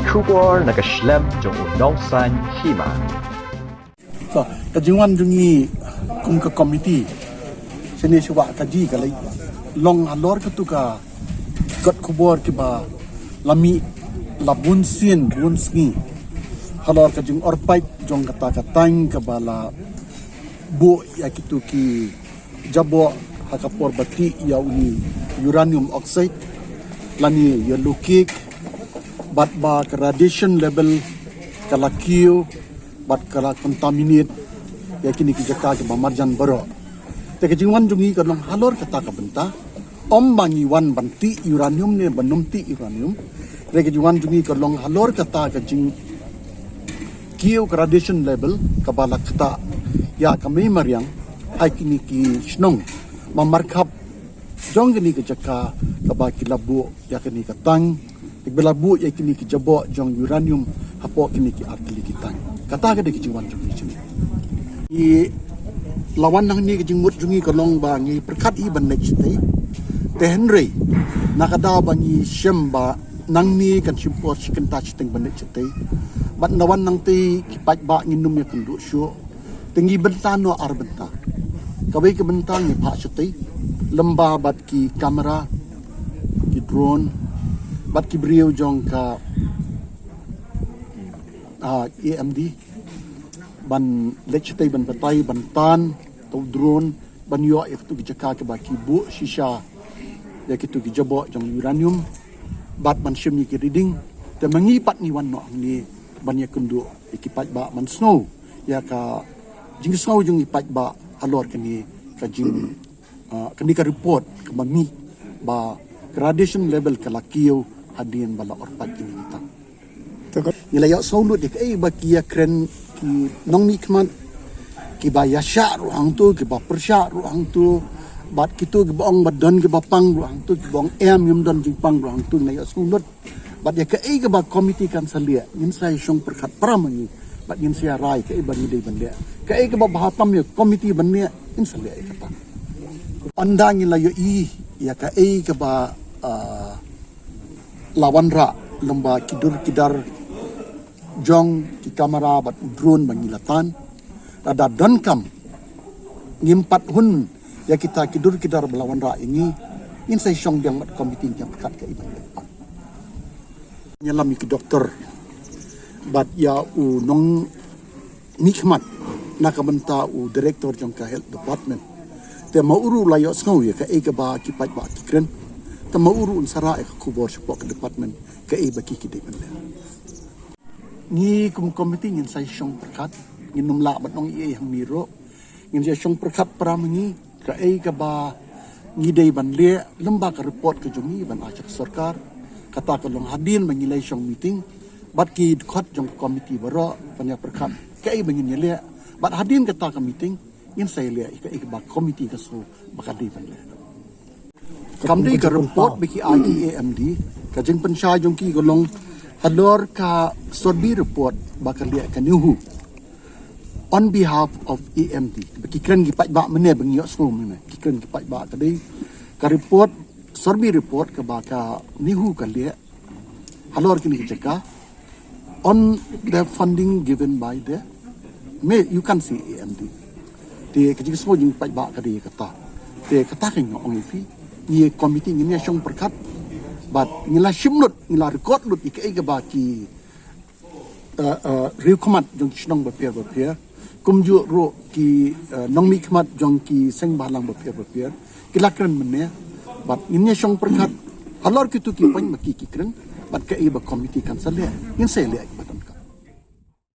Kubor nakaslem jong unongsan Hima. So, kajingwan jungi kum ka committee sini siwa kaji kalai long alor ketuka got kubor ke ba lami labun sin bun sngi halor kajing orpai jong kata katang ke bala bu ya kitu ki Jaboh hakapor bati ya uni uranium oxide lani yellow cake bat ba radiation level kalakiu bat kala contaminate ya kini ki Jaka ke marjan baro te kejingwan jungi ka long halor kata ka benta om bangi wan banti uranium ne banumti uranium re kejingwan jungi ka long halor kata ka jing kiu radiation level ka bala kata ya kami mariang hai kini ki snong mamarkap jong kini ki Jaka ka ba kilabu ya kini ka tang igbelabu ya kini ki Jaboh jong uranium hapo kini ki artili kitang kata ka de ki jiwan jungi sini i lawan nang ni ki jingmut jungi ka long ba ngi perkat i ban nek sitei te henry nakada ba ngi shemba nang ni kan simpor chicken touch teng ban nek sitei bat lawan nang te ki pat ba ngi num ya kundu syo tengi bentan no ar benta kabai ke bentang ni pak sitei lemba bat ki kamera ki drone bat ki brio jong ka AMD ban lechetay ban patay ban tan to drone ban yo itu ki Jaka ke baki bu shisha ya kitu ki Jaboh jong uranium bat ban shimi ki reading te mangipat ni wan no ni ban ya kundu ikipat ba man snow ya ka jing snow jong ipat ba halor kini ka jing kini ka report ke mami ba radiation level kalakiyo hadin bala orpat kini kita nila ya solo dik baki ya kren ki nong mi kman ki ba ya sha ruang tu ki ba persha ruang tu bat kitu ki bong badan ki ba pang ruang tu ki bong yum don jing pang ruang tu na ya solo bat ya ka ba committee kan salia in sai shong perkat pramani bat in sia rai ka ba ni dei bande ka ba bahatam ya committee banne in salia kata andang la yo ya ka ba lawan ra lomba kidur kidar jong ki kamera bat drone bangilatan ada dankam ngimpat hun ya kita kidur kidar melawan ra ini insai syong yang mat komite yang pekat ke iban depan nyalami ki doktor bat ya u nong nikmat nakabenta u director jong ka health department te mauru layo snau ya ka ba ki pat ba ki kren te mauru unsara ka kubor support department ka ba ki depan ni kum komite ngin sai syong perkat ngin numla bat nong hang miro ngin sai syong perkat pramangi ka ba ngi dei ban le lemba ka report ke jungi ban ajak sarkar kata ka long hadin mangilai syong meeting bat ki khot jong komite baro panya perkat ka bangin le bat hadin kata ka meeting ngin sai le ka ba komite ka so bakadi ban le kamdi ka report biki IAMD ka jeng pensya jong ki golong halor ka sorbi report bakal lihat kan yuhu on behalf of AMD kikren gipat ba mene bengiok semua mene kikren gipat ba tadi ka report sorbi report ka baka nihu kan lihat halor kini Jaka on the funding given by the you can see AMD di kajik semua jing gipat ba kadi kata di kata kan ong ifi ni komite ni syong perkat bat ngila shimlut ngila record lut ikai ke baki rekomat jong chnong bapir kumju ro ki nong mi khmat jong ki seng balang bapir kilakran menne bat ngine shong perkat halor kitu ki pan maki ki kren bat ka ba committee kan sale ngin sale